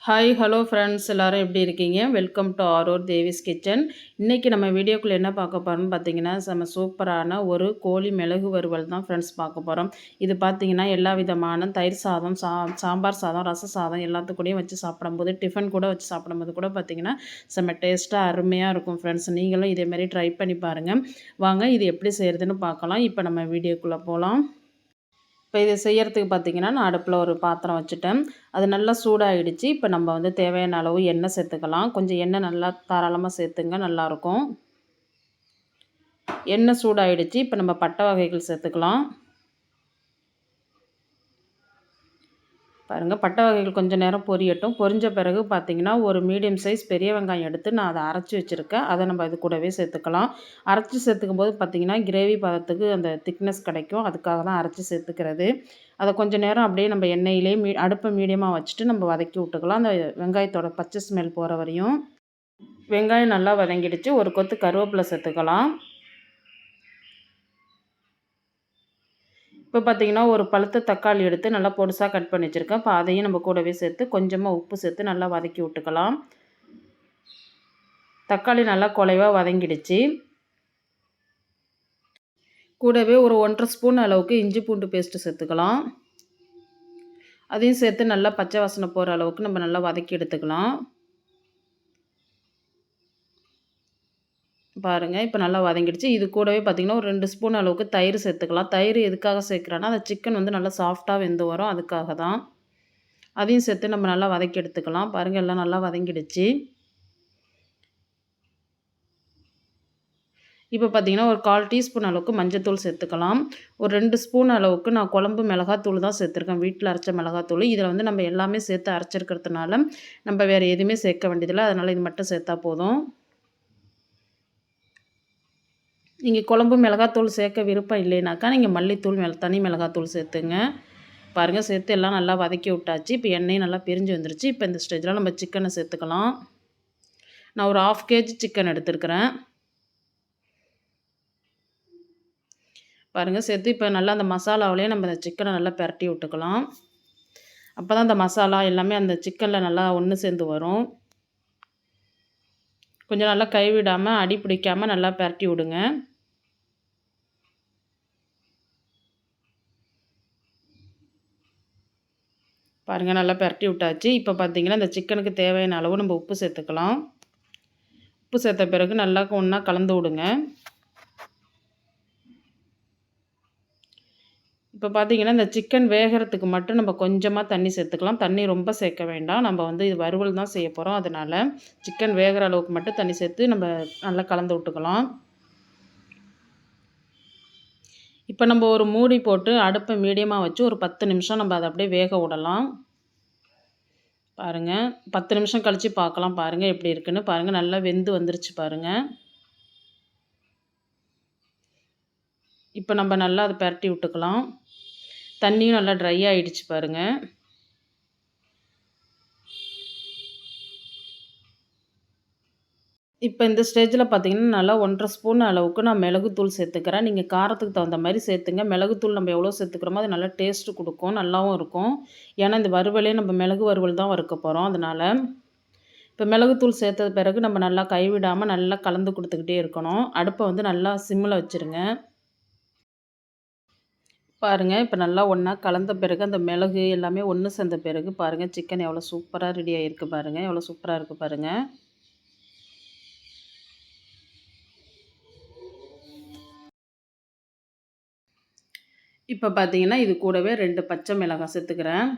Hi hello friends எல்லோரும் எப்படி இருக்கீங்க? வெல்கம் டு ஆரோர் தேவிஸ் கிச்சன். இன்றைக்கி நம்ம வீடியோக்குள்ளே என்ன பார்க்க போகிறோம்னு பார்த்தீங்கன்னா, நம்ம சூப்பரான ஒரு கோழி மிளகு வறுவல் தான் ஃப்ரெண்ட்ஸ் பார்க்க போகிறோம். இது பார்த்தீங்கன்னா எல்லா விதமான தயிர் சாதம், சாம்பார் சாதம், ரச சாதம் எல்லாத்துக்கூடயும் வச்சு சாப்பிடும்போது, டிஃபன் கூட வச்சு சாப்பிடும்போது கூட பார்த்தீங்கன்னா செம்ம டேஸ்ட்டாக அருமையாக இருக்கும் ஃப்ரெண்ட்ஸ். நீங்களும் இதேமாரி ட்ரை பண்ணி பாருங்கள். வாங்க இது எப்படி செய்கிறதுன்னு பார்க்கலாம். இப்போ நம்ம வீடியோக்குள்ளே போகலாம். இப்போ இதை செய்யறதுக்கு பார்த்தீங்கன்னா, நான் அடுப்பில் ஒரு பாத்திரம் வச்சுட்டேன். அது நல்லா சூடாகிடுச்சு. இப்போ நம்ம வந்து தேவையான அளவு எண்ணெய் சேர்த்துக்கலாம். கொஞ்சம் எண்ணெய் நல்லா தாராளமாக சேர்த்துங்க, நல்லாயிருக்கும். எண்ணெய் சூடாகிடுச்சு. இப்போ நம்ம பட்டை வகைகள் சேர்த்துக்கலாம். பாருங்கள், பட்டை வகைகள் கொஞ்சம் நேரம் பொரியட்டும். பொரிஞ்ச பிறகு பார்த்திங்கன்னா, ஒரு மீடியம் சைஸ் பெரிய வெங்காயம் எடுத்து நான் அதை அரைச்சி வச்சுருக்கேன். அதை நம்ம இது கூடவே சேர்த்துக்கலாம். அரைச்சி சேர்த்துக்கும் போது பார்த்திங்கன்னா, கிரேவி பதத்துக்கு அந்த திக்னஸ் கிடைக்கும். அதுக்காக தான் அரைச்சி சேர்த்துக்கிறது. அதை கொஞ்சம் நேரம் அப்படியே நம்ம எண்ணெயிலே அடுப்பை மீடியமாக வச்சுட்டு நம்ம வதக்கி விட்டுக்கலாம். அந்த வெங்காயத்தோட பச்சை ஸ்மெல் போகிற வரையும். வெங்காயம் நல்லா வதங்கிடுச்சு. ஒரு கொத்து கருவேப்பிலை சேர்த்துக்கலாம். இப்போ பார்த்திங்கன்னா, ஒரு பழுத்த தக்காளி எடுத்து நல்லா பொடுசாக கட் பண்ணி வச்சுருக்கேன். இப்போ அதையும் நம்ம கூடவே சேர்த்து கொஞ்சமாக உப்பு சேர்த்து நல்லா வதக்கி விட்டுக்கலாம். தக்காளி நல்லா குலைவாக வதங்கிடுச்சு. கூடவே ஒரு 1½ ஸ்பூன் அளவுக்கு இஞ்சி பூண்டு பேஸ்ட்டு சேர்த்துக்கலாம். அதையும் சேர்த்து நல்லா பச்சை வாசனை போகிற அளவுக்கு நம்ம நல்லா வதக்கி எடுத்துக்கலாம். பாருங்கள், இப்போ நல்லா வதங்கிடுச்சு. இது கூடவே பார்த்திங்கன்னா, ஒரு 2 ஸ்பூன் அளவுக்கு தயிர் சேர்த்துக்கலாம். தயிர் எதுக்காக சேர்க்குறேன்னா, அந்த சிக்கன் வந்து நல்லா சாஃப்டாக வெந்து வரும், அதுக்காக தான். அதையும் சேர்த்து நம்ம நல்லா வதக்கி எடுத்துக்கலாம். பாருங்கள், எல்லாம் நல்லா வதங்கிடுச்சு. இப்போ பார்த்திங்கன்னா, ஒரு 1/4 டீஸ்பூன் அளவுக்கு மஞ்சத்தூள் சேர்த்துக்கலாம். ஒரு 2 ஸ்பூன் அளவுக்கு நான் குழம்பு மிளகாத்தூள் தான் சேர்த்துருக்கேன், வீட்டில் அரைச்ச மிளகாத்தூள். இதில் வந்து நம்ம எல்லாமே சேர்த்து அரைச்சிருக்கிறதுனால நம்ம வேறு எதுவுமே சேர்க்க வேண்டியதில்லை. அதனால் இது மட்டும் சேர்த்தா போதும். நீங்கள் குழம்பு மிளகாத்தூள் சேர்க்க விருப்பம் இல்லைனாக்கா, நீங்கள் மல்லித்தூள் தனி மிளகாத்தூள் சேர்த்துங்க. பாருங்கள், சேர்த்து எல்லாம் நல்லா வதக்கி விட்டாச்சு. இப்போ எண்ணெயும் நல்லா பிரிஞ்சு வந்துருச்சு. இப்போ இந்த ஸ்டேஜில் நம்ம சிக்கனை சேர்த்துக்கலாம். நான் ஒரு 1/2 kg சிக்கன் எடுத்துருக்கிறேன். பாருங்கள், சேர்த்து இப்போ நல்லா அந்த மசாலாவிலேயே நம்ம இந்த சிக்கனை நல்லா பிரட்டி விட்டுக்கலாம். அப்போ தான் அந்த மசாலா எல்லாமே அந்த சிக்கனில் நல்லா ஒன்று சேர்ந்து வரும். கொஞ்சம் நல்லா கைவிடாமல் அடி பிடிக்காமல் நல்லா பிரட்டி விடுங்க. பாருங்கள், நல்லா பிரட்டி விட்டாச்சு. இப்போ பார்த்திங்கன்னா, இந்த சிக்கனுக்கு தேவையான அளவு நம்ம உப்பு சேர்த்துக்கலாம். உப்பு சேர்த்த பிறகு நல்லா ஒன்றா கலந்து விடுங்க. இப்போ பார்த்திங்கன்னா, இந்த சிக்கன் வேகிறதுக்கு மட்டும் நம்ம கொஞ்சமாக தண்ணி சேர்த்துக்கலாம். தண்ணி ரொம்ப சேர்க்க வேண்டாம். நம்ம வந்து இது வறுவல் தான் செய்ய போகிறோம். அதனால் சிக்கன் வேகிற அளவுக்கு மட்டும் தண்ணி சேர்த்து நம்ம நல்லா கலந்து விட்டுக்கலாம். இப்போ நம்ம ஒரு மூடி போட்டு அடுப்பை மீடியமாக வச்சு ஒரு 10 நிமிஷம் நம்ம அதை அப்படியே வேக விடலாம். பாருங்கள், 10 நிமிஷம் கழித்து பார்க்கலாம். பாருங்கள் எப்படி இருக்குன்னு. பாருங்கள், நல்லா வெந்து வந்துருச்சு பாருங்கள். இப்போ நம்ம நல்லா அதை பிரட்டி விட்டுக்கலாம். தண்ணியும் நல்லா ட்ரை ஆகிடுச்சு பாருங்கள். இப்போ இந்த ஸ்டேஜில் பார்த்திங்கன்னா, நல்லா 1½ ஸ்பூன் அளவுக்கு நான் மிளகுத்தூள் சேர்த்துக்கிறேன். நீங்கள் காரத்துக்கு தகுந்த மாதிரி சேர்த்துங்க. மிளகுத்தூள் நம்ம எவ்வளோ சேர்த்துக்கிறோமோ அது நல்லா டேஸ்ட்டு கொடுக்கும், நல்லாவும் இருக்கும். ஏன்னா இந்த வறுவலே நம்ம மிளகு வறுவல் தான் வறுக்க போகிறோம். அதனால் இப்போ மிளகுத்தூள் சேர்த்தது பிறகு நம்ம நல்லா கைவிடாமல் நல்லா கலந்து கொடுத்துக்கிட்டே இருக்கணும். அடுப்பை வந்து நல்லா சிம்மில் வச்சுருங்க. பாருங்கள், இப்போ நல்லா ஒன்றா கலந்த பிறகு அந்த மிளகு எல்லாமே ஒன்று சேர்ந்த பிறகு பாருங்கள், சிக்கன் எவ்வளோ சூப்பராக ரெடி ஆகிருக்கு பாருங்கள். எவ்வளோ சூப்பராக இருக்குது பாருங்கள். இப்போ பார்த்தீங்கன்னா, இது கூடவே 2 பச்சை மிளகாய் சேர்த்துக்கிறேன்.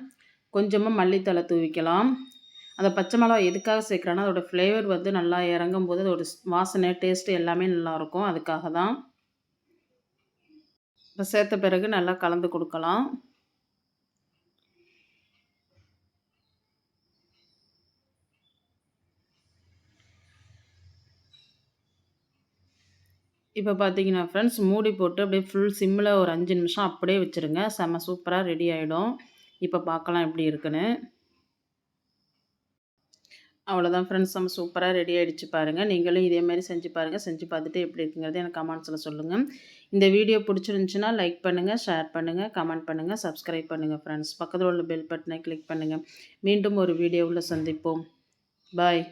கொஞ்சமாக மல்லித்தழை தூவிக்கலாம். அந்த பச்சை மிளகாய் எதுக்காக சேர்க்குறேன்னா, அதோட ஃப்ளேவர் வந்து நல்லா இறங்கும்போது அதோட வாசனை, டேஸ்ட்டு எல்லாமே நல்லாயிருக்கும். அதுக்காக தான். இப்போ சேர்த்த பிறகு நல்லா கலந்து கொடுக்கலாம். இப்போ பார்த்தீங்கன்னா ஃப்ரெண்ட்ஸ், மூடி போட்டு அப்படியே ஃபுல் சிம்மில் ஒரு 5 நிமிஷம் அப்படியே வச்சுருங்க. செம்ம சூப்பராக ரெடி ஆகிடும். இப்போ பார்க்கலாம் எப்படி இருக்குன்னு. அவ்வளோதான் ஃப்ரெண்ட்ஸ், நம்ம சூப்பராக ரெடி ஆகிடுச்சு பாருங்கள். நீங்களும் இதேமாரி செஞ்சு பாருங்கள். செஞ்சு பார்த்துட்டு எப்படி இருக்குங்கிறது எனக்கு கமெண்ட்ஸில் சொல்லுங்கள். இந்த வீடியோ பிடிச்சிருந்துச்சுன்னா லைக் பண்ணுங்கள், ஷேர் பண்ணுங்கள், கமெண்ட் பண்ணுங்கள், சப்ஸ்கிரைப் பண்ணுங்கள் ஃப்ரெண்ட்ஸ். பக்கத்தில் உள்ள பெல் பட்டனை கிளிக் பண்ணுங்கள். மீண்டும் ஒரு வீடியோவில் சந்திப்போம். பாய்.